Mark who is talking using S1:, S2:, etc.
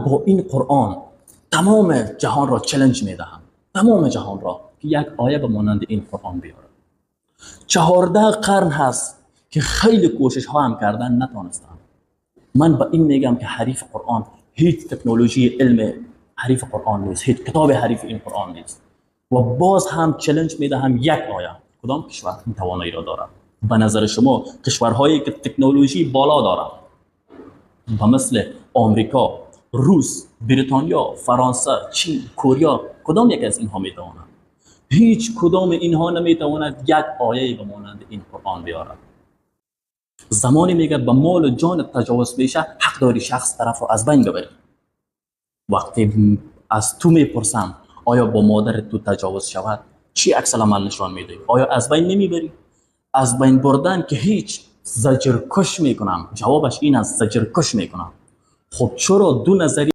S1: با این قرآن تمام جهان را چالش میدهم، تمام جهان را که یک آیه به مانند این قرآن بیاره. 14 قرن هست که خیلی کوشش ها هم کردن نتونستن. من با این میگم که حریف قرآن هیچ تکنولوژی علم حریف قرآن نیست، هیچ کتاب حریف این قرآن نیست. و باز هم چالش میدهم یک آیه کدام کشور این توانایی را دارد؟ به نظر شما کشورهایی که تکنولوژی بالا دارند و مثل آمریکا، روس، بریتانیا، فرانسه، چین، کره، کدام یک از اینها میتواند؟ هیچ کدام اینها نمیتواند یک آیه به مانند این قرآن بیارد. زمانی میگه به مال و جان تجاوز میشه، حق داری شخص طرف رو از بین ببری. وقتی از تو میپرسم آیا با مادر تو تجاوز شود چی عکس العمل نشان میدی؟ آیا از بین نمیبری؟ از بین بردن که هیچ، زجر کش میکنم. جوابش این است، زجر کش میکنم. خب چرا دو نظریه